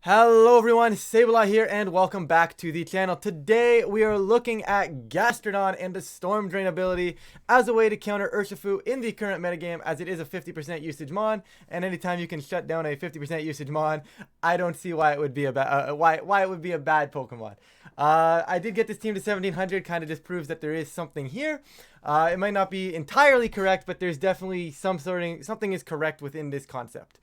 Hello everyone, Sableye here and welcome back to the channel. Today we are looking at Gastrodon and the Storm Drain ability as a way to counter Urshifu in the current metagame, as it is a 50% usage mon, and anytime you can shut down a 50% usage mon, I don't see why it would be a bad Pokemon. I did get this team to 1700, kind of just proves that there is something here. It might not be entirely correct, but there's definitely something is correct within this concept.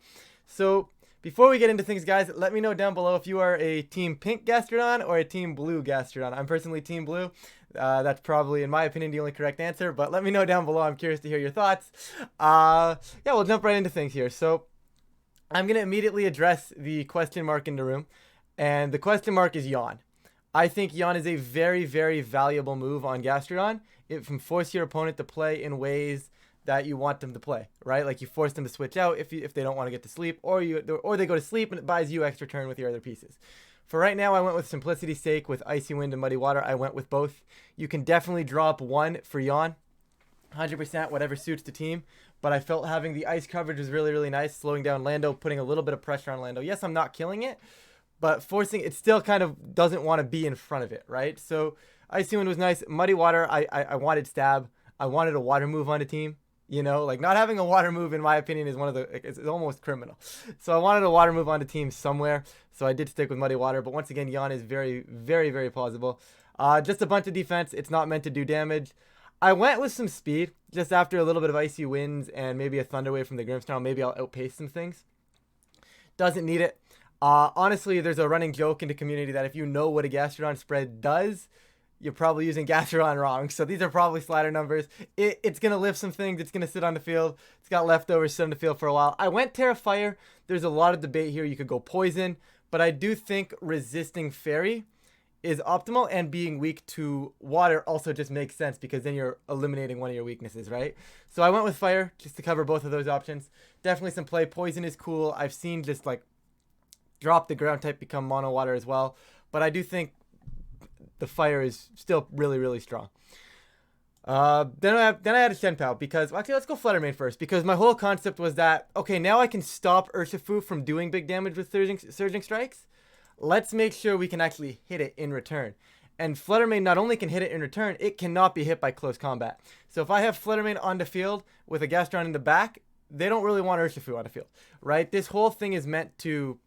So before we get into things, guys, let me know down below if you are a Team Pink Gastrodon or a Team Blue Gastrodon. I'm personally Team Blue. That's probably, in my opinion, the only correct answer, but let me know down below. I'm curious to hear your thoughts. Yeah, we'll jump right into things here. So I'm going to immediately address the question mark in the room, and the question mark is Yawn. I think Yawn is a very, very valuable move on Gastrodon. It can force your opponent to play in ways that you want them to play, right? Like you force them to switch out if they don't want to get to sleep, or they go to sleep and it buys you extra turn with your other pieces. For right now, I went with simplicity's sake with Icy Wind and Muddy Water. I went with both. You can definitely drop one for Yawn, 100%, whatever suits the team. But I felt having the ice coverage was really, really nice, slowing down Lando, putting a little bit of pressure on Lando. Yes, I'm not killing it, but forcing it still kind of doesn't want to be in front of it, right? So Icy Wind was nice. Muddy Water, I wanted stab. I wanted a water move on the team. You know, like not having a water move, in my opinion, is it's almost criminal. So I wanted a water move on the team somewhere. So I did stick with Muddy Water. But once again, Yawn is very, very, very plausible. Just a bunch of defense. It's not meant to do damage. I went with some speed just after a little bit of Icy Winds and maybe a Thunder Wave from the Grimmsnarl. Maybe I'll outpace some things. Doesn't need it. Honestly, there's a running joke in the community that if you know what a Gastrodon spread does, you're probably using Gastrodon wrong. So these are probably slider numbers. It's going to lift some things. It's going to sit on the field. It's got leftovers sit on the field for a while. I went Terra Fire. There's a lot of debate here. You could go Poison. But I do think resisting Fairy is optimal, and being weak to Water also just makes sense because then you're eliminating one of your weaknesses, right? So I went with Fire just to cover both of those options. Definitely some play. Poison is cool. I've seen just like drop the ground type become mono water as well. But I do think the Fire is still really, really strong. Then I had a Shenpao because, actually, let's go Fluttermane first, because my whole concept was that, okay, now I can stop Urshifu from doing big damage with Surging Strikes. Let's make sure we can actually hit it in return. And Fluttermane not only can hit it in return, it cannot be hit by close combat. So if I have Fluttermane on the field with a Gastrodon in the back, they don't really want Urshifu on the field, right? This whole thing is meant to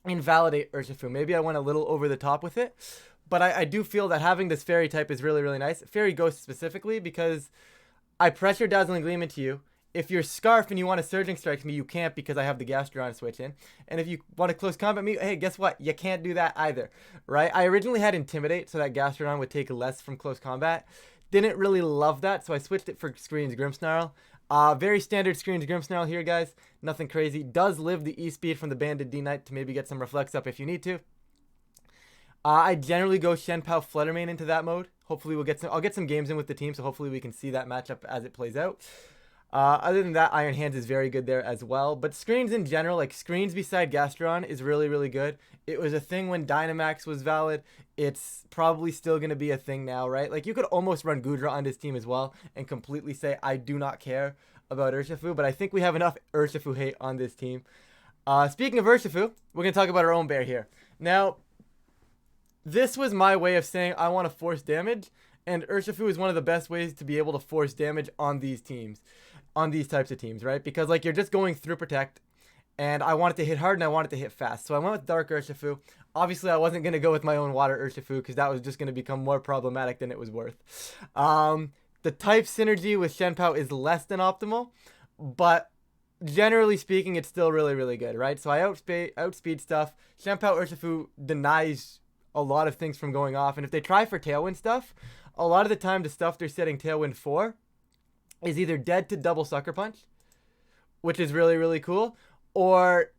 invalidate Urshifu. Maybe I went a little over the top with it. But I do feel that having this Fairy type is really, really nice. Fairy Ghost specifically, because I pressure Dazzling Gleam into you. If you're Scarf and you want to Surging Strike me, you can't because I have the Gastrodon switch in. And if you want to close combat me, hey, guess what? You can't do that either, right? I originally had Intimidate so that Gastrodon would take less from close combat. Didn't really love that, so I switched it for Screens Grimmsnarl. Very standard Screens Grimmsnarl here, guys. Nothing crazy. Does live the E-Speed from the Banded D-Knight to maybe get some Reflex up if you need to. I generally go Shenpao Fluttermane into that mode. Hopefully I'll get some games in with the team, so hopefully we can see that matchup as it plays out. Other than that, Iron Hands is very good there as well. But Screens in general, like Screens beside Gastrodon, is really, really good. It was a thing when Dynamax was valid. It's probably still going to be a thing now, right? Like you could almost run Goodra on this team as well and completely say, I do not care about Urshifu, but I think we have enough Urshifu hate on this team. Speaking of Urshifu, we're going to talk about our own bear here. Now, this was my way of saying I want to force damage, and Urshifu is one of the best ways to be able to force damage on these teams, on these types of teams, right? Because like you're just going through Protect, and I want it to hit hard and I want it to hit fast. So I went with Dark Urshifu. Obviously, I wasn't going to go with my own Water Urshifu because that was just going to become more problematic than it was worth. The type synergy with Shenpao is less than optimal, but generally speaking, it's still really, really good, right? So I outspeed stuff. Shenpao Urshifu denies a lot of things from going off, and if they try for Tailwind stuff, a lot of the time the stuff they're setting Tailwind for is either dead to double Sucker Punch, which is really, really cool, or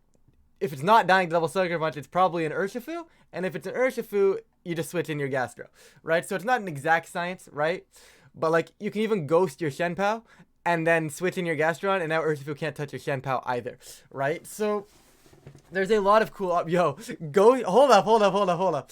if it's not dying to double Sucker Punch, it's probably an Urshifu, and if it's an Urshifu, you just switch in your Gastro, right? So it's not an exact science, right? But like you can even ghost your Shenpao and then switch in your Gastrodon, and now Urshifu can't touch your Shenpao either, right? So there's a lot of cool hold up.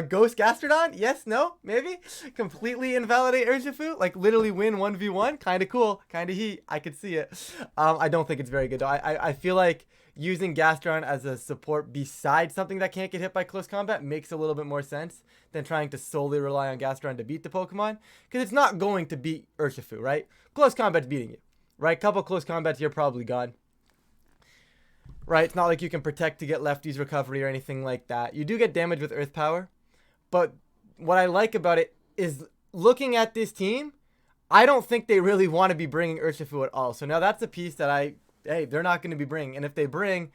Ghost Gastrodon? Yes, no, maybe? Completely invalidate Urshifu? Like literally win 1v1? Kinda cool, kinda heat. I could see it. I don't think it's very good though. I feel like using Gastrodon as a support besides something that can't get hit by close combat makes a little bit more sense than trying to solely rely on Gastrodon to beat the Pokemon, because it's not going to beat Urshifu, right? Close combat's beating you, right? Couple close combats, you're probably gone. Right, it's not like you can protect to get lefties recovery or anything like that. You do get damage with Earth Power, but what I like about it is looking at this team, I don't think they really want to be bringing Urshifu at all. So now that's a piece that they're not going to be bringing. And if they bring,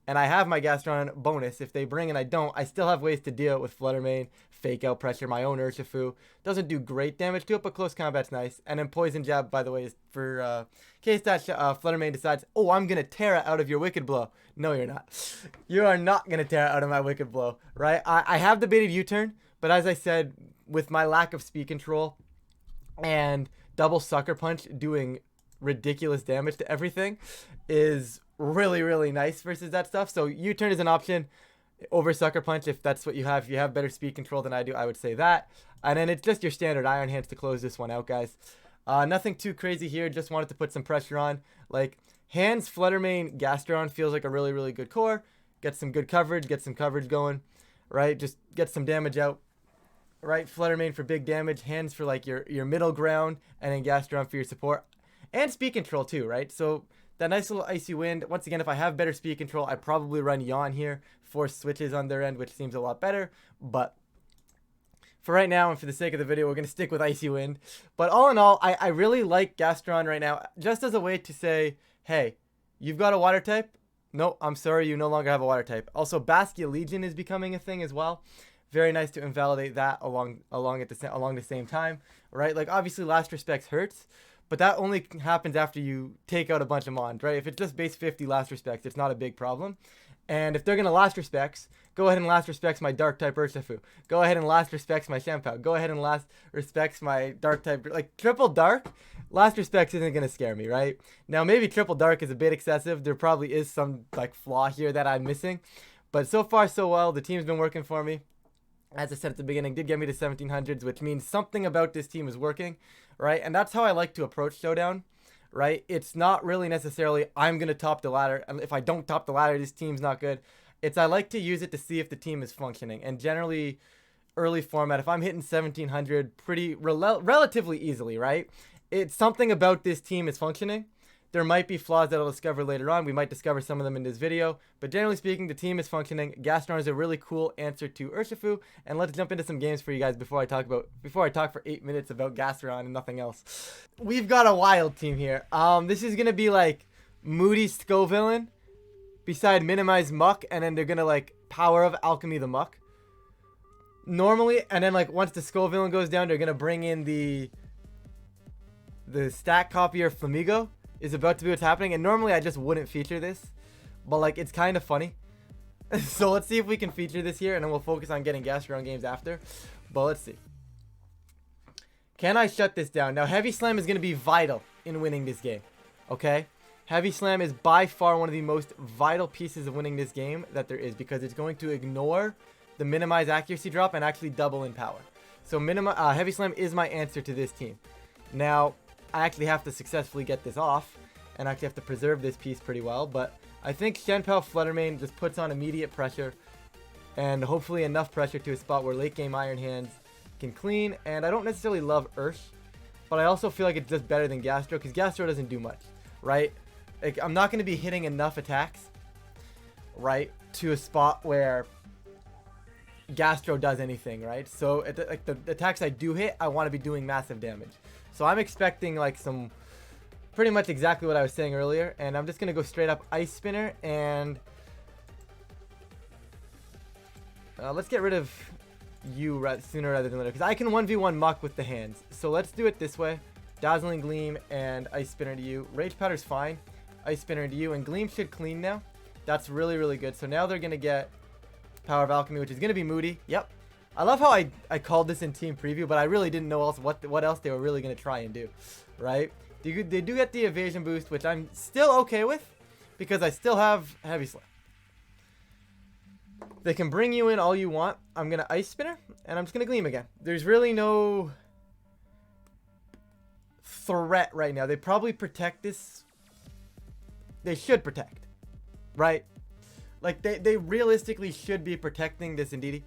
and I have my Gastrodon bonus, if they bring and I don't, I still have ways to deal with Flutter Mane, Fake Out Pressure, my own Urshifu. Doesn't do great damage to it, but close combat's nice. And then Poison Jab, by the way, is for case that Flutter Mane decides, oh, I'm going to tear it out of your Wicked Blow. No, you're not. You are not going to tear it out of my Wicked Blow, right? I have the baited U-turn, but as I said, with my lack of speed control and double Sucker Punch doing ridiculous damage to everything is really, really nice versus that stuff. So U-turn is an option over Sucker Punch if that's what you have. If you have better speed control than I do, I would say that. And then it's just your standard Iron Hands to close this one out, guys. Nothing too crazy here. Just wanted to put some pressure on. Like, Hands, Flutter Mane, Gastrodon feels like a really, really good core. Get some good coverage, get some coverage going, right? Just get some damage out, right? Flutter Mane for big damage, Hands for like your middle ground, and then Gastrodon for your support. And speed control too, right? So that nice little Icy Wind. Once again, if I have better speed control, I probably run Yawn here. Force switches on their end, which seems a lot better. But for right now, and for the sake of the video, we're going to stick with Icy Wind. But all in all, I really like Gastrodon right now, just as a way to say, hey, you've got a water type? No, I'm sorry, you no longer have a water type. Also, Bastia Legion is becoming a thing as well. Very nice to invalidate that along the same time, right? Like, obviously, Last Respects hurts, but that only happens after you take out a bunch of Mons, right? If it's just base 50 Last Respects, it's not a big problem. And if they're going to Last Respects, go ahead and Last Respects my Dark type Urshifu. Go ahead and Last Respects my Shampoo. Go ahead and Last Respects my Dark type. Like, Triple Dark, Last Respects isn't going to scare me, right? Now, maybe Triple Dark is a bit excessive. There probably is some, like, flaw here that I'm missing. But so far, so well. The team's been working for me. As I said at the beginning, did get me to 1700s, which means something about this team is working, right? And that's how I like to approach Showdown, right? It's not really necessarily I'm going to top the ladder, and if I don't top the ladder, this team's not good. It's I like to use it to see if the team is functioning. And generally, early format, if I'm hitting 1700 relatively easily, right? It's something about this team is functioning. There might be flaws that I'll discover later on. We might discover some of them in this video. But generally speaking, the team is functioning. Gastrodon is a really cool answer to Urshifu. And let's jump into some games for you guys before I talk for 8 minutes about Gastrodon and nothing else. We've got a wild team here. This is going to be like Moody Scovillain beside Minimize Muck. And then they're going to like Power of Alchemy the Muck. Normally, and then like once the Scovillain goes down, they're going to bring in the Stack Copier Flamigo. Is about to be what's happening, and normally I just wouldn't feature this, but like it's kind of funny. So let's see if we can feature this here, and then we'll focus on getting Gastrodon games after. But let's see. Can I shut this down? Now, Heavy Slam is going to be vital in winning this game, okay? Heavy Slam is by far one of the most vital pieces of winning this game that there is, because it's going to ignore the minimize accuracy drop and actually double in power. So Heavy Slam is my answer to this team. Now, I actually have to successfully get this off, and I actually have to preserve this piece pretty well, but I think Shenpao Flutter Mane just puts on immediate pressure, and hopefully enough pressure to a spot where late game Iron Hands can clean. And I don't necessarily love Ursh, but I also feel like it's just better than Gastro, because Gastro doesn't do much, right? Like, I'm not going to be hitting enough attacks, right, to a spot where Gastro does anything, right? So like the attacks I do hit, I want to be doing massive damage. So I'm expecting like some pretty much exactly what I was saying earlier, and I'm just going to go straight up Ice Spinner, and let's get rid of you sooner rather than later, because I can 1v1 Muck with the hands. So let's do it this way. Dazzling Gleam and Ice Spinner to you. Rage Powder's fine. Ice Spinner to you, and Gleam should clean now. That's really, really good. So now they're going to get Power of Alchemy, which is going to be Moody. Yep. I love how I called this in team preview, but I really didn't know what else they were really going to try and do, right? They do get the evasion boost, which I'm still okay with, because I still have Heavy Slam. They can bring you in all you want. I'm going to Ice Spinner, and I'm just going to Gleam again. There's really no threat right now. They probably protect this. They should protect. right? Like, they realistically should be protecting this Indeedee.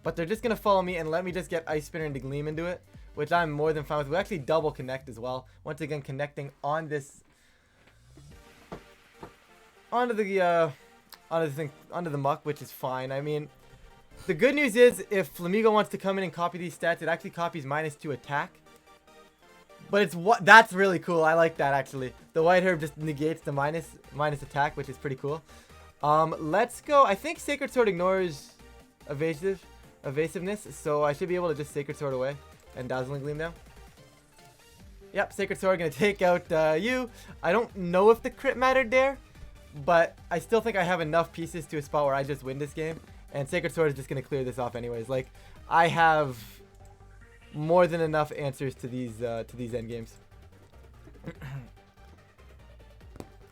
But they're just going to follow me and let me just get Ice Spinner into Gleam into it, which I'm more than fine with. We actually double connect as well. Once again, connecting on this, onto the muck, which is fine. I mean, the good news is if Flamigo wants to come in and copy these stats, it actually copies -2 attack. But it's that's really cool. I like that actually. The White Herb just negates the minus attack, which is pretty cool. Let's go. I think Sacred Sword ignores evasiveness, so I should be able to just Sacred Sword away and Dazzling Gleam now. Yep, Sacred Sword gonna take out you. I don't know if the crit mattered there, but I still think I have enough pieces to a spot where I just win this game, and Sacred Sword is just gonna clear this off anyways. Like, I have more than enough answers to these end games.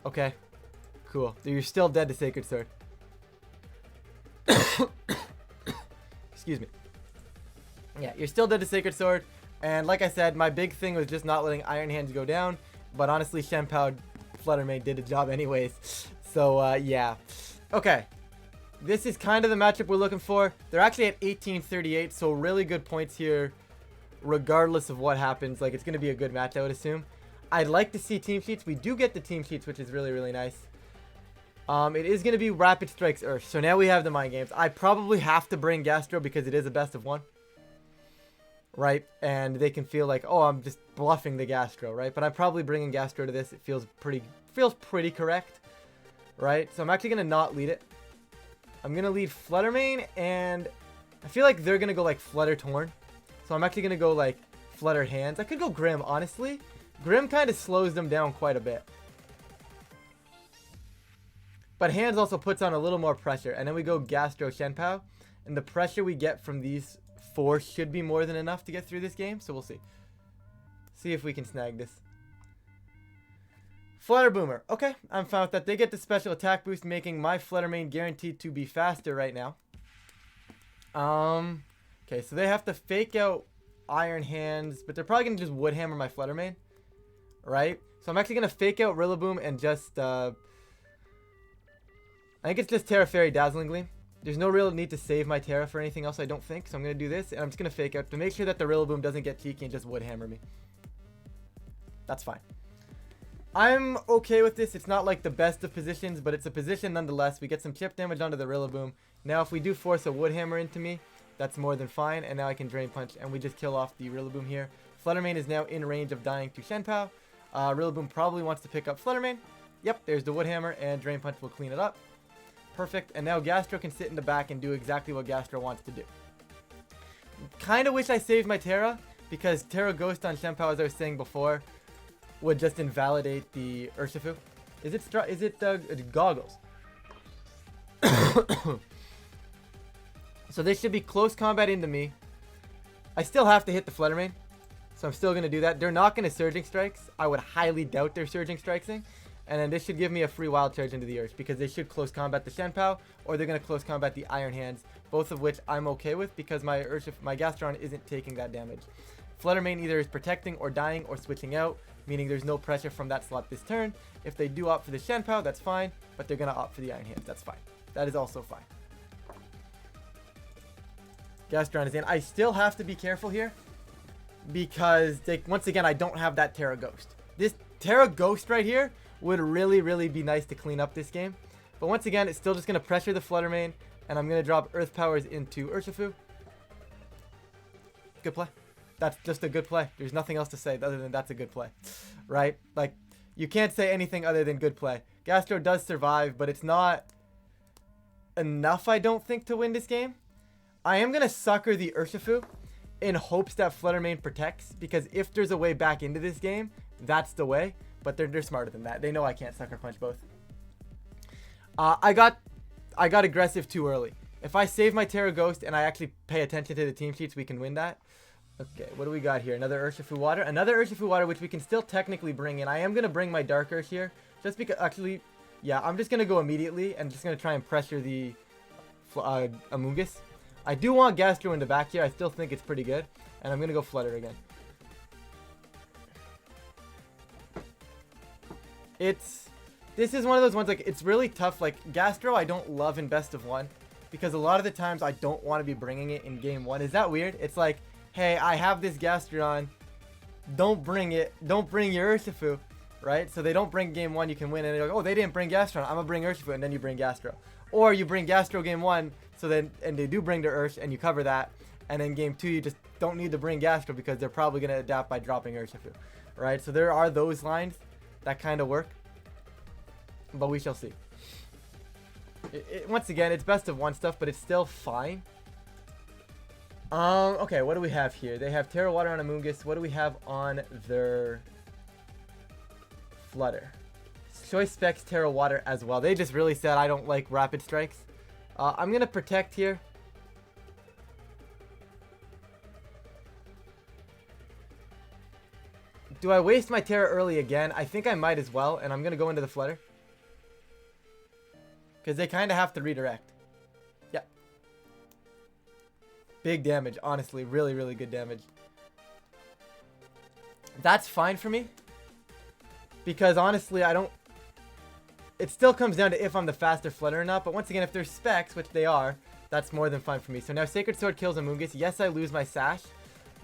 Okay, cool. So you're still dead to Sacred Sword. Excuse me. Yeah, you're still dead to Sacred Sword. And like I said, my big thing was just not letting Iron Hands go down. But honestly, Shenpao Fluttermane did a job anyways. So, yeah. Okay. This is kind of the matchup we're looking for. They're actually at 1838, so really good points here regardless of what happens. Like, it's going to be a good match, I would assume. I'd like to see team sheets. We do get the team sheets, which is really, really nice. It is going to be Rapid Strikes Ursh. So now we have the mind games. I probably have to bring Gastro because it is a best of one. Right? And they can feel like, oh, I'm just bluffing the Gastro, right? But I'm probably bringing Gastro to this. It feels pretty correct. Right? So I'm actually going to not lead it. I'm going to lead Fluttermane, and I feel like they're going to go like Flutter Torn. So I'm actually going to go like Flutter Hands. I could go Grim, honestly. Grim kind of slows them down quite a bit. But Hands also puts on a little more pressure. And then we go Gastro Shenpao. And the pressure we get from these four should be more than enough to get through this game. So we'll see. See if we can snag this. Flutter Boomer. Okay, I'm fine with that. They get the special attack boost, making my Fluttermane guaranteed to be faster right now. Okay, so they have to fake out Iron Hands, but they're probably going to just Wood Hammer my Fluttermane. Right? So I'm actually going to fake out Rillaboom and just, I think it's just Terra Fairy Dazzling Gleam. There's no real need to save my Terra for anything else, I don't think. So I'm going to do this, and I'm just going to fake out to make sure that the Rillaboom doesn't get cheeky and just Wood Hammer me. That's fine. I'm okay with this. It's not like the best of positions, but it's a position nonetheless. We get some chip damage onto the Rillaboom. Now if we do force a Wood Hammer into me, that's more than fine. And now I can Drain Punch, and we just kill off the Rillaboom here. Fluttermane is now in range of dying to Shenpao. Rillaboom probably wants to pick up Fluttermane. Yep, there's the Wood Hammer, and Drain Punch will clean it up. Perfect. And now Gastro can sit in the back and do exactly what Gastro wants to do. Kind of wish I saved my Terra, because Terra Ghost on Shenpao, as I was saying before, would just invalidate the Urshifu. Is it Goggles? So they should be close combat into me. I still have to hit the Fluttermane, so I'm still going to do that. They're not going to Surging Strikes. I would highly doubt they're Surging Strikesing. And then this should give me a free Wild Charge into the Ursh, because they should close combat the Shenpao, or they're going to close combat the Iron Hands, both of which I'm okay with because my Gastrodon isn't taking that damage. Fluttermane either is protecting or dying or switching out, meaning there's no pressure from that slot this turn. If they do opt for the Shenpao, that's fine, but they're going to opt for the Iron Hands. That's fine. That is also fine. Gastrodon is in. I still have to be careful here because, once again, I don't have that Terra Ghost. This Terra Ghost right here would really, really be nice to clean up this game. But once again, it's still just going to pressure the Fluttermane, and I'm going to drop Earth Powers into Urshifu. Good play. That's just a good play. There's nothing else to say other than that's a good play, right? Like, you can't say anything other than good play. Gastro does survive, but it's not enough, I don't think, to win this game. I am going to sucker the Urshifu in hopes that Fluttermane protects, because if there's a way back into this game, that's the way. But they're smarter than that. They know I can't Sucker Punch both. I got aggressive too early. If I save my Terra Ghost and I actually pay attention to the team sheets, we can win that. Okay, what do we got here? Another Urshifu Water. Another Urshifu Water, which we can still technically bring in. I am going to bring my Dark Ursh here. Just because, actually, yeah, I'm just going to go immediately and just going to try and pressure the Amoonguss. I do want Gastro in the back here. I still think it's pretty good. And I'm going to go Flutter again. This is one of those ones, like, it's really tough. Like, Gastro I don't love in best of one, because a lot of the times I don't want to be bringing it in game one. Is that weird? It's like, hey, I have this Gastrodon. Don't bring it. Don't bring your Urshifu, right? So they don't bring game one, you can win. And they're like, oh, they didn't bring Gastrodon. I'm going to bring Urshifu, and then you bring Gastro. Or you bring Gastro game one, so then, and they do bring their Ursh, and you cover that. And then game two, you just don't need to bring Gastro because they're probably going to adapt by dropping Urshifu, right? So there are those lines that kind of work. But we shall see. Once again, it's best of one stuff, but it's still fine. Okay, what do we have here? They have Terra Water on Amoonguss. What do we have on their Flutter? Choice Specs Terra Water as well. They just really said I don't like Rapid Strikes. I'm going to Protect here. Do I waste my Terra early again? I think I might as well, and I'm going to go into the Flutter. Because they kind of have to redirect. Yeah. Big damage, honestly. Really, really good damage. That's fine for me. Because honestly, I don't... It still comes down to if I'm the faster Flutter or not. But once again, if they're specs, which they are, that's more than fine for me. So now Sacred Sword kills Amoonguss. Yes, I lose my Sash.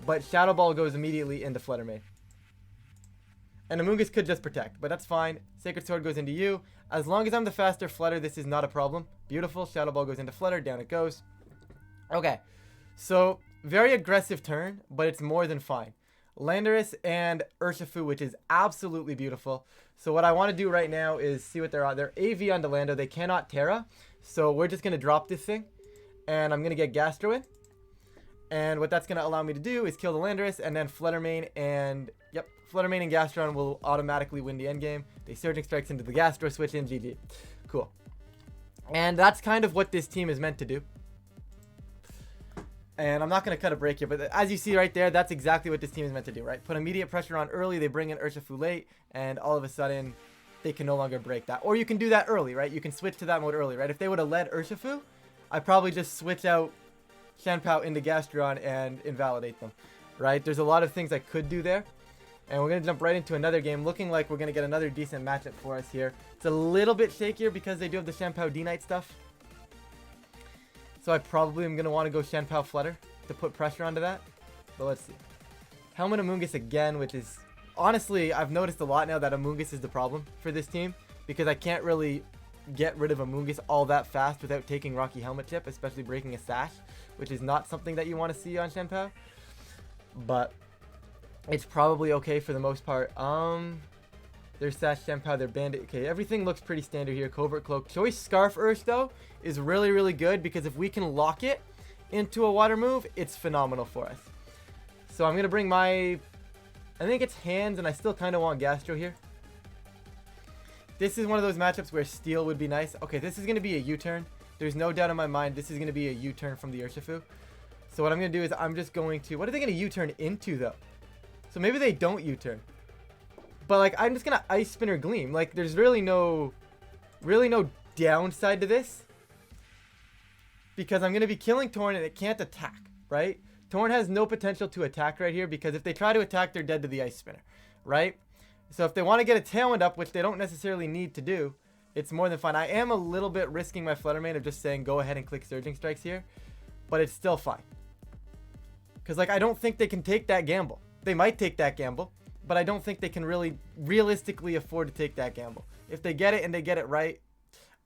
But Shadow Ball goes immediately into Flutter Mane. And Amoonguss could just protect, but that's fine. Sacred Sword goes into you. As long as I'm the faster Flutter, this is not a problem. Beautiful. Shadow Ball goes into Flutter. Down it goes. Okay. So, very aggressive turn, but it's more than fine. Landorus and Urshifu, which is absolutely beautiful. So what I want to do right now is see what they're on. They're AV on Delando. They cannot Terra. So we're just going to drop this thing. And I'm going to get Gastro in. And what that's going to allow me to do is kill the Landorus and then Flutter Mane and... Yep, Flutter Mane and Gastrodon will automatically win the endgame. They Surging Strikes into the Gastro, switch in, GG. Cool. And that's kind of what this team is meant to do. And I'm not going to cut a break here, but as you see right there, that's exactly what this team is meant to do, right? Put immediate pressure on early, they bring in Urshifu late, and all of a sudden, they can no longer break that. Or you can do that early, right? You can switch to that mode early, right? If they would have led Urshifu, I'd probably just switch out Shenpao into Gastrodon and invalidate them, right? There's a lot of things I could do there. And we're going to jump right into another game, looking like we're going to get another decent matchup for us here. It's a little bit shakier because they do have the Shenpao D-Knight stuff. So I probably am going to want to go Shenpao Flutter to put pressure onto that. But let's see. Helmet Amoonguss again, which is... Honestly, I've noticed a lot now that Amoonguss is the problem for this team. Because I can't really get rid of Amoonguss all that fast without taking Rocky Helmet Chip, especially breaking a Sash, which is not something that you want to see on Shenpao. But... it's probably okay for the most part. There's Sash, Shenpao, their Bandit. Okay, everything looks pretty standard here. Covert Cloak. Choice Scarf Ursh, though, is really, really good because if we can lock it into a water move, it's phenomenal for us. So I'm going to bring my... I think it's Hands, and I still kind of want Gastro here. This is one of those matchups where Steel would be nice. Okay, this is going to be a U-turn. There's no doubt in my mind this is going to be a U-turn from the Urshifu. So what I'm going to do is I'm just going to... What are they going to U-turn into, though? So maybe they don't U-turn. But, like, I'm just going to Ice Spin or Gleam. Like, there's really no downside to this. Because I'm going to be killing Torn and it can't attack, right? Torn has no potential to attack right here because if they try to attack, they're dead to the Ice Spinner, right? So if they want to get a Tailwind up, which they don't necessarily need to do, it's more than fine. I am a little bit risking my Flutter Mane of just saying go ahead and click Surging Strikes here. But it's still fine. Because, like, I don't think they can take that gamble. They might take that gamble, but I don't think they can really realistically afford to take that gamble. If they get it and they get it right,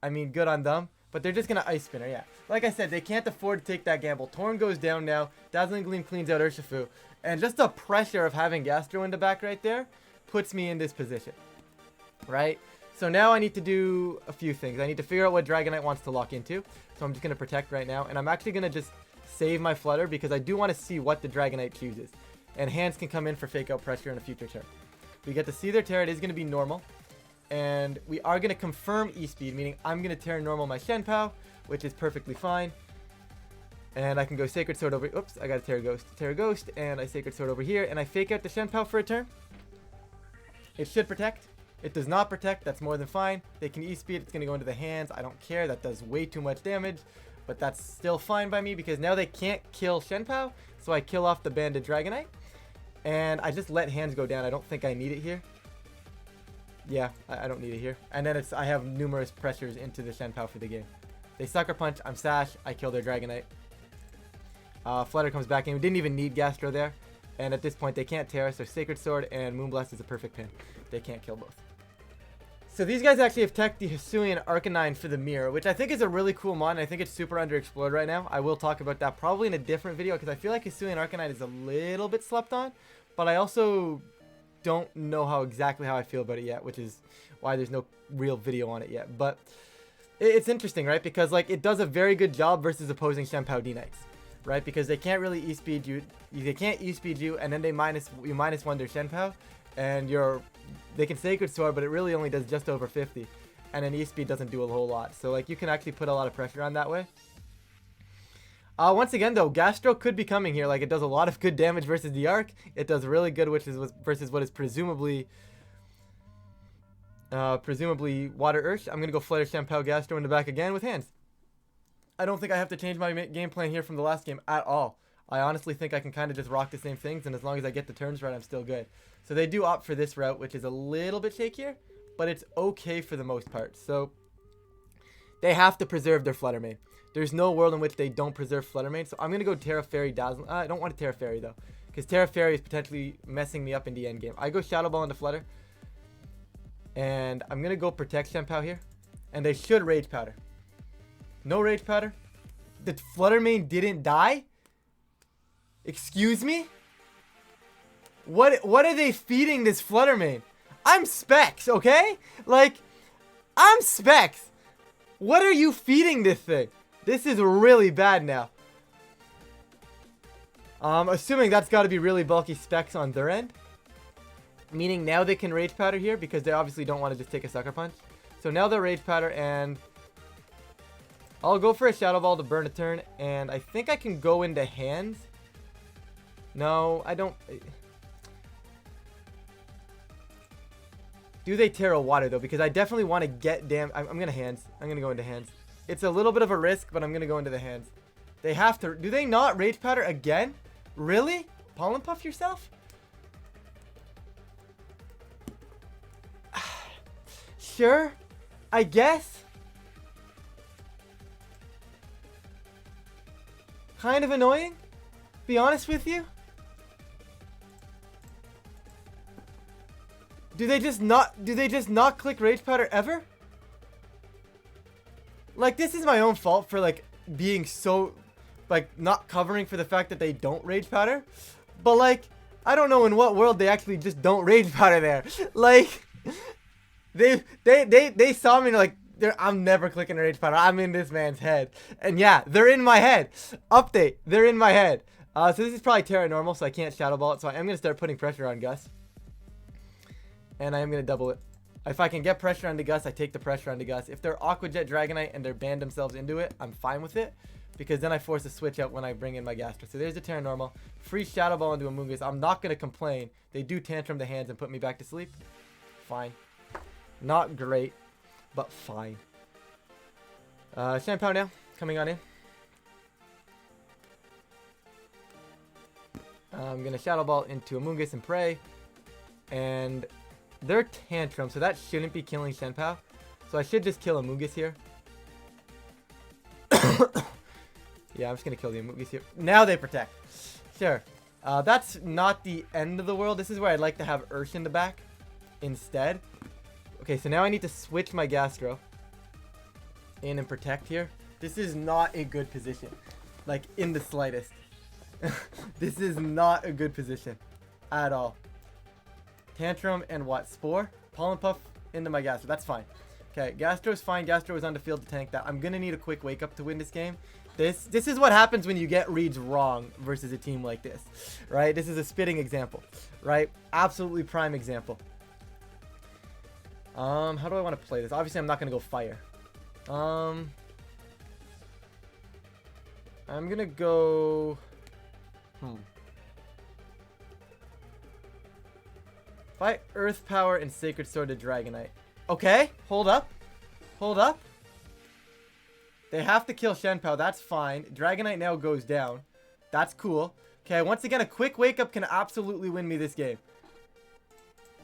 I mean, good on them. But they're just going to Ice Spinner, yeah. Like I said, they can't afford to take that gamble. Torn goes down now. Dazzling Gleam cleans out Urshifu. And just the pressure of having Gastro in the back right there puts me in this position, right? So now I need to do a few things. I need to figure out what Dragonite wants to lock into. So I'm just going to Protect right now. And I'm actually going to just save my Flutter because I do want to see what the Dragonite chooses. And Hands can come in for Fake Out Pressure in a future turn. We get to see their Terra. It is going to be normal. And we are going to confirm E-Speed, meaning I'm going to Terra normal my Shenpao, which is perfectly fine. And I can go Sacred Sword over... Oops, I got a Terra Ghost, and I Sacred Sword over here. And I Fake Out the Shenpao for a turn. It should protect. It does not protect. That's more than fine. They can E-Speed. It's going to go into the Hands. I don't care. That does way too much damage. But that's still fine by me because now they can't kill Shenpao. So I kill off the Banded Dragonite. And I just let Hands go down. I don't think I need it here. Yeah, I don't need it here. And then I have numerous pressures into the Shenpao for the game. They Sucker Punch. I'm Sash. I kill their Dragonite. Flutter comes back in. We didn't even need Gastro there. And at this point, they can't tear us. So Sacred Sword and Moonblast is a perfect pin. They can't kill both. So these guys actually have teched the Hisuian Arcanine for the mirror, which I think is a really cool mod. And I think it's super underexplored right now. I will talk about that probably in a different video because I feel like Hisuian Arcanine is a little bit slept on. But I also don't know exactly how I feel about it yet, which is why there's no real video on it yet. But it's interesting, right? Because like it does a very good job versus opposing Shenpao D-Knights, right? Because they can't really E-speed you. They can't E-speed you, and then you minus one their Shenpao, and they can Sacred Sword, but it really only does just over 50, and then E-speed doesn't do a whole lot. So like you can actually put a lot of pressure on that way. Once again though, Gastro could be coming here. Like it does a lot of good damage versus the Arc. It does really good versus what is presumably Water Ursh. I'm gonna go Flutter Shenpao Gastro in the back again with hands. I don't think I have to change my game plan here from the last game at all. I honestly think I can kind of just rock the same things, and as long as I get the turns right, I'm still good. So they do opt for this route, which is a little bit shakier, but it's okay for the most part. So they have to preserve their Flutter Mane. There's no world in which they don't preserve Flutter Mane. So I'm going to go Terra Fairy Dazzle. I don't want a Terra Fairy though, because Terra Fairy is potentially messing me up in the end game. I go Shadow Ball into Flutter, and I'm going to go Protect Shenpao here, and they should Rage Powder. No Rage Powder. The Flutter Mane didn't die? Excuse me? What are they feeding this Flutter Mane? I'm Specs, okay? Like, I'm Specs. What are you feeding this thing? This is really bad now. Assuming that's got to be really bulky Specs on their end. Meaning now they can Rage Powder here because they obviously don't want to just take a Sucker Punch. So now they'll Rage Powder, and I'll go for a Shadow Ball to burn a turn, and I think I can go into hands. No, I don't. Do they Terra Water though? Because I definitely want to get I'm gonna hands. I'm gonna go into hands. It's a little bit of a risk, but I'm gonna go into the hands. They have to. Do they not Rage Powder again? Really? Pollen Puff yourself? Sure, I guess. Kind of annoying, be honest with you. Do they just not click Rage Powder ever? Like, this is my own fault for like being so like not covering for the fact that they don't Rage Powder. But like, I don't know in what world they actually just don't Rage Powder there. Like they saw me like I'm never clicking Rage Powder. I'm in this man's head. And yeah, they're in my head. Update, they're in my head. So this is probably Terra Normal, so I can't Shadow Ball it. So I am going to start putting pressure on Gus. And I am going to double it. If I can get pressure onto Gus, I take the pressure onto Gus. If they're Aqua Jet Dragonite and they're banned themselves into it, I'm fine with it. Because then I force a switch out when I bring in my Gastro. So there's the Terra Normal. Free Shadow Ball into a Moongus. I'm not going to complain. They do Tantrum the hands and put me back to sleep. Fine. Not great, but fine. Shenpao now, coming on in. I'm going to Shadow Ball into a Moongus and Prey. And they're Tantrum, so that shouldn't be killing Shenpao. So I should just kill a Moongus here. Yeah, I'm just going to kill the Moongus here. Now they Protect. Sure. That's not the end of the world. This is where I'd like to have Ursh in the back instead. Okay, so now I need to switch my Gastro in and Protect here. This is not a good position. Like, in the slightest. This is not a good position at all. Tantrum and what? Spore? Pollen Puff into my Gastro. That's fine. Okay, Gastro's fine. Gastro is on the field to tank that. I'm going to need a quick wake up to win this game. This is what happens when you get reads wrong versus a team like this. Right? This is a spitting example. Right? Absolutely prime example. How do I want to play this? Obviously, I'm not going to go Fire. I'm going to go... Fight Earth Power and Sacred Sword to Dragonite. Okay, hold up. Hold up. They have to kill Shenpao. That's fine. Dragonite now goes down. That's cool. Okay, once again, a quick wake up can absolutely win me this game.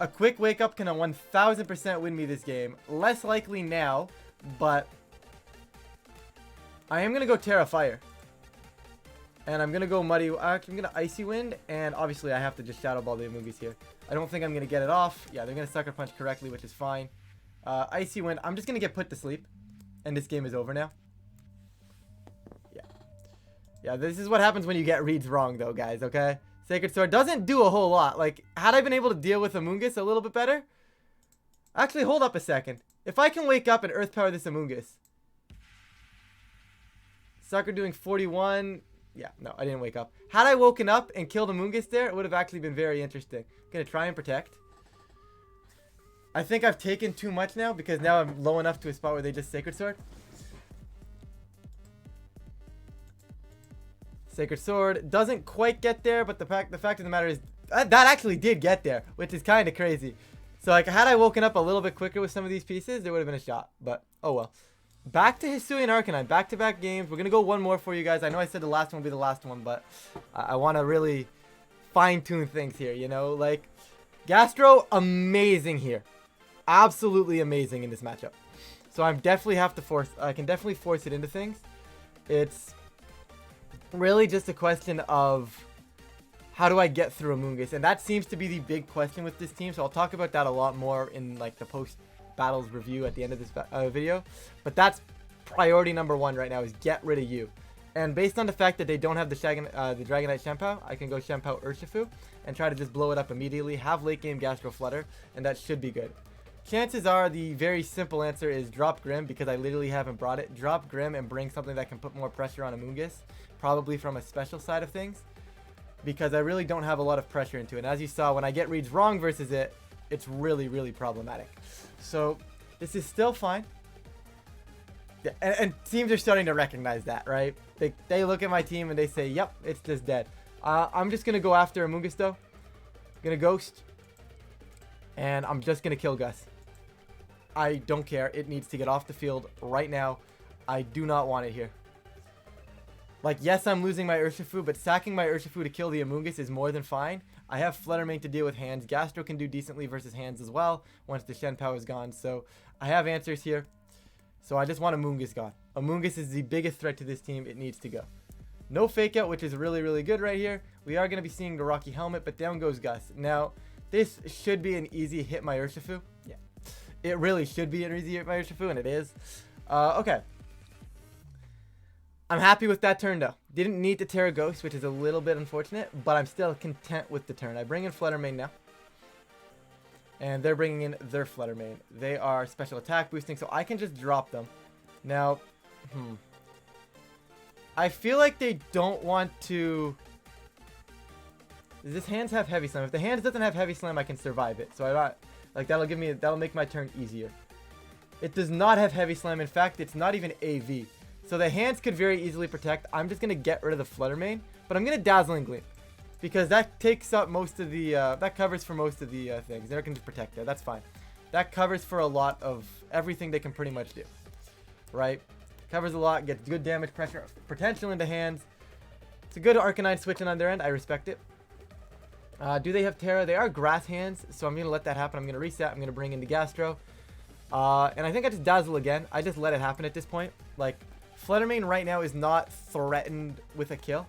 A quick wake up can 1000% win me this game. Less likely now, but I am going to go Terra Fire. And I'm going to go Muddy. Actually, I'm going to Icy Wind. And obviously, I have to just Shadow Ball the Amoonguss here. I don't think I'm going to get it off. Yeah, they're going to Sucker Punch correctly, which is fine. Icy Wind. I'm just going to get put to sleep. And this game is over now. Yeah. Yeah, this is what happens when you get reads wrong, though, guys, okay? Sacred Sword doesn't do a whole lot. Like, had I been able to deal with Amoonguss a little bit better... Actually, hold up a second. If I can wake up and Earth Power this Amoonguss... Sucker doing 41... Yeah, no, I didn't wake up. Had I woken up and killed Amoonguss there, it would have actually been very interesting. Gonna try and protect. I think I've taken too much now because now I'm low enough to a spot where they just Sacred Sword. Sacred Sword doesn't quite get there, but the fact of the matter is that actually did get there, which is kind of crazy. So like, had I woken up a little bit quicker with some of these pieces, there would have been a shot. But oh well. Back to Hisuian Arcanine, back-to-back games. We're gonna go one more for you guys. I know I said the last one would be the last one, but I want to really fine-tune things here. You know, like Gastro, amazing here, absolutely amazing in this matchup. So I definitely have to force. I can definitely force it into things. It's really just a question of how do I get through Amoonguss, and that seems to be the big question with this team. So I'll talk about that a lot more in like the post battles review at the end of this video. But that's priority number one right now, is get rid of you. And based on the fact that they don't have the Dragonite Shenpao, I can go Shenpao Urshifu and try to just blow it up immediately, have late game Gastro Flutter, and that should be good. Chances are the very simple answer is drop Grim, because I literally haven't brought it. Drop Grim and bring something that can put more pressure on Amoonguss, probably from a special side of things, because I really don't have a lot of pressure into it. And as you saw, when I get reads wrong versus it, it's really, really problematic. So this is still fine. Yeah, and teams are starting to recognize that, right? They look at my team and they say, yep, it's just dead. I'm just going to go after Amoonguss, though. Going to Ghost. And I'm just going to kill Gus. I don't care. It needs to get off the field right now. I do not want it here. Like, yes, I'm losing my Urshifu, but sacking my Urshifu to kill the Amoonguss is more than fine. I have Fluttermane to deal with hands. Gastro can do decently versus hands as well once the Shenpao is gone. So I have answers here. So I just want Amoonguss gone. Amoonguss is the biggest threat to this team. It needs to go. No fake out, which is really, really good right here. We are going to be seeing the Rocky Helmet, but down goes Gus. Now, this should be an easy hit my Urshifu. Yeah, it really should be an easy hit my Urshifu, and it is. Okay. I'm happy with that turn, though. Didn't need to Terra Ghost, which is a little bit unfortunate, but I'm still content with the turn. I bring in Fluttermane now. And they're bringing in their Fluttermane. They are special attack boosting, so I can just drop them. Now, I feel like they don't want to... Does this hands have Heavy Slam? If the hands doesn't have Heavy Slam, I can survive it. So I don't... Like, that'll make my turn easier. It does not have Heavy Slam. In fact, it's not even AV. So the hands could very easily protect. I'm just going to get rid of the Fluttermane. But I'm going to Dazzling Gleam, because that takes up most of the... that covers for most of the things. They can just protect there. That's fine. That covers for a lot of everything they can pretty much do. Right? Covers a lot. Gets good damage pressure. Potential into hands. It's a good Arcanine switching on their end. I respect it. Do they have Terra? They are grass hands, so I'm going to let that happen. I'm going to reset. I'm going to bring in the Gastro. And I think I just Dazzle again. I just let it happen at this point. Like, Fluttermane right now is not threatened with a kill.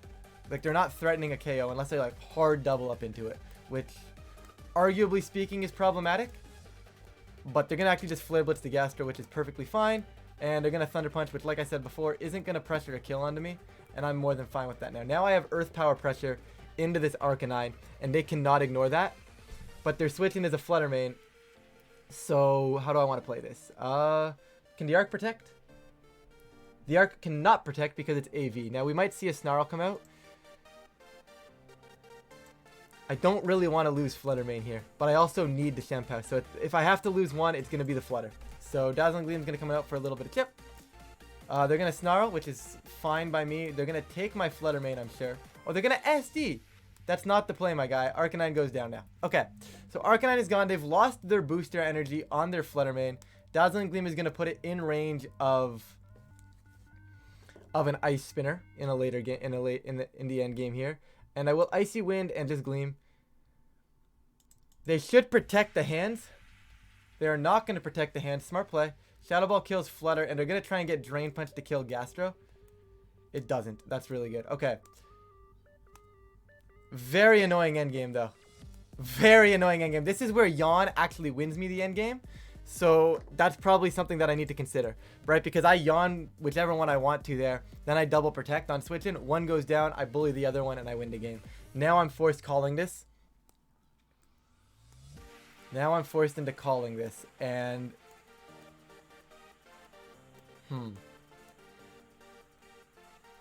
Like, they're not threatening a KO unless they, like, hard double up into it, which, arguably speaking, is problematic. But they're going to actually just Flare Blitz the Gastro, which is perfectly fine. And they're going to Thunder Punch, which, like I said before, isn't going to pressure a kill onto me. And I'm more than fine with that now. Now I have Earth Power pressure into this Arcanine, and they cannot ignore that. But they're switching as a Fluttermane. So, how do I want to play this? Can the Arc protect? The Arc cannot protect because it's AV. Now, we might see a Snarl come out. I don't really want to lose Fluttermane here, but I also need the Shenpao. So, if I have to lose one, it's going to be the Flutter. So, Dazzling Gleam is going to come out for a little bit of chip. They're going to Snarl, which is fine by me. They're going to take my Fluttermane, I'm sure. Oh, they're going to SD. That's not the play, my guy. Arcanine goes down now. Okay, so Arcanine is gone. They've lost their booster energy on their Fluttermane. Dazzling Gleam is going to put it in range of an Ice Spinner in a later game, in the end game here. And I will Icy Wind and just Gleam. They should protect the hands. They are not going to protect the hands. Smart play. Shadow Ball kills Flutter, and they're going to try and get Drain Punch to kill Gastro. It doesn't. That's really good. Okay. Very annoying endgame, though. Very annoying endgame. This is where Yawn actually wins me the endgame. So that's probably something that I need to consider, right? Because I Yawn whichever one I want to there. Then I double protect on switching. One goes down. I bully the other one, and I win the game. Now I'm forced calling this. Now I'm forced into calling this. And...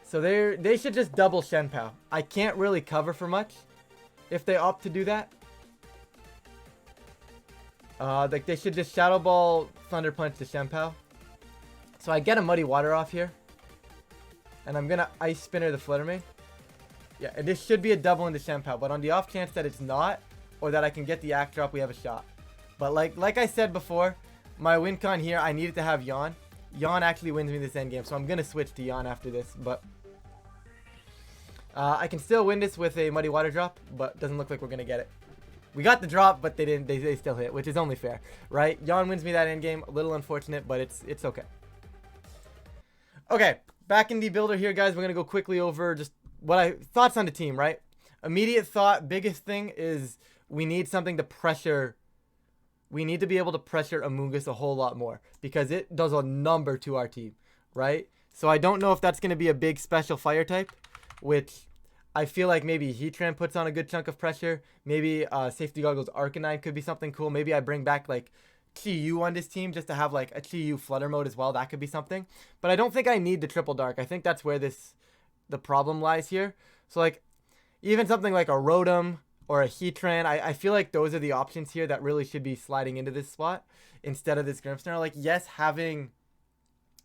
So they should just double Shenpao. I can't really cover for much if they opt to do that. Like they should just Shadow Ball Thunder Punch to Shenpao. So I get a Muddy Water off here. And I'm gonna Ice Spinner the Fluttermane. Yeah, and this should be a double into Shenpao. But on the off chance that it's not, or that I can get the Act Drop, we have a shot. But like I said before, my win con here, I needed to have Yawn. Yawn actually wins me this endgame, so I'm gonna switch to Yawn after this. But I can still win this with a Muddy Water drop, but doesn't look like we're gonna get it. We got the drop, but they didn't. They still hit, which is only fair, right? Yawn wins me that endgame. A little unfortunate, but it's okay. Okay, back in the builder here, guys. We're gonna go quickly over just thoughts on the team, right? Immediate thought, biggest thing is we need something to pressure. We need to be able to pressure Amoonguss a whole lot more because it does a number to our team, right? So I don't know if that's gonna be a big special fire type, which I feel like maybe Heatran puts on a good chunk of pressure. Maybe Safety Goggles Arcanine could be something cool. Maybe I bring back like Chi-Yu on this team just to have like a Chi-Yu Flutter mode as well. That could be something. But I don't think I need the Triple Dark. I think that's where the problem lies here. So like even something like a Rotom or a Heatran, I feel like those are the options here that really should be sliding into this spot instead of this Grimmsnarl. Like yes, having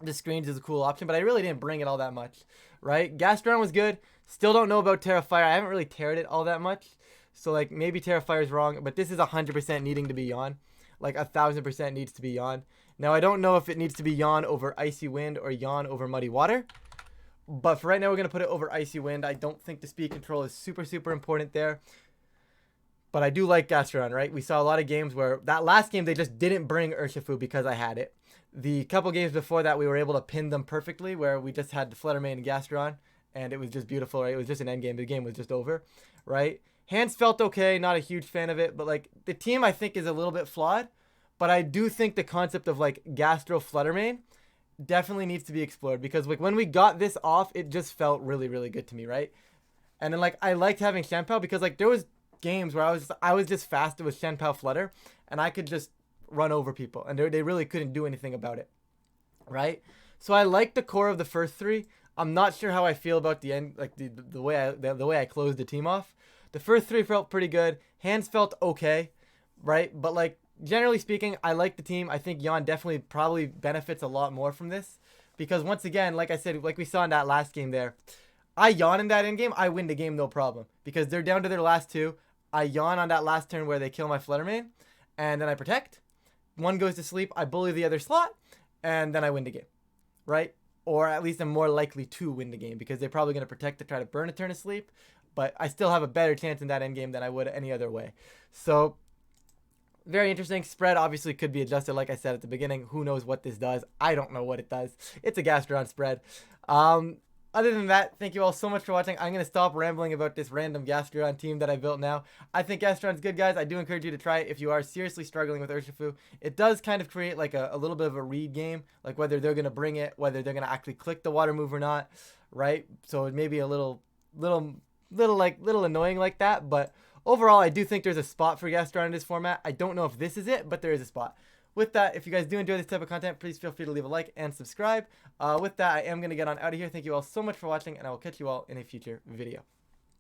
the screens is a cool option, but I really didn't bring it all that much, right? Gastrodon was good. Still don't know about Terrafire. I haven't really teared it all that much. So, like, maybe Terrafire is wrong, but this is 100% needing to be Yawn. Like, 1,000% needs to be Yawn. Now, I don't know if it needs to be Yawn over Icy Wind or Yawn over Muddy Water. But for right now, we're going to put it over Icy Wind. I don't think the speed control is super, super important there. But I do like Gastrodon, right? We saw a lot of games where that last game, they just didn't bring Urshifu because I had it. The couple games before that, we were able to pin them perfectly where we just had the Fluttermane and Gastrodon. And it was just beautiful, right? It was just an endgame. The game was just over, right? Hands felt okay. Not a huge fan of it. But, like, the team, I think, is a little bit flawed. But I do think the concept of, like, Gastro Fluttermane definitely needs to be explored. Because, like, when we got this off, it just felt really, really good to me, right? And then, like, I liked having Shenpao because, like, there was games where I was just faster with Shenpao Flutter. And I could just run over people. And they really couldn't do anything about it, right? So I like the core of the first three. I'm not sure how I feel about the end, like the way I closed the team off. The first three felt pretty good. Hands felt okay, right? But like generally speaking, I like the team. I think Yawn definitely probably benefits a lot more from this because once again, like I said, like we saw in that last game there, I Yawn in that end game, I win the game no problem because they're down to their last two. I Yawn on that last turn where they kill my Fluttermane, and then I protect. One goes to sleep. I bully the other slot, and then I win the game, right? Or at least I'm more likely to win the game because they're probably going to protect to try to burn a turn of sleep. But I still have a better chance in that endgame than I would any other way. So, very interesting. Spread obviously could be adjusted like I said at the beginning. Who knows what this does? I don't know what it does. It's a Gastrodon spread. Other than that, thank you all so much for watching. I'm going to stop rambling about this random Gastrodon team that I built now. I think Gastrodon's good, guys. I do encourage you to try it if you are seriously struggling with Urshifu. It does kind of create like a little bit of a read game, like whether they're going to bring it, whether they're going to actually click the water move or not, right? So it may be a little annoying like that, but overall, I do think there's a spot for Gastrodon in this format. I don't know if this is it, but there is a spot. With that, if you guys do enjoy this type of content, please feel free to leave a like and subscribe. With that, I am going to get on out of here. Thank you all so much for watching, and I will catch you all in a future video.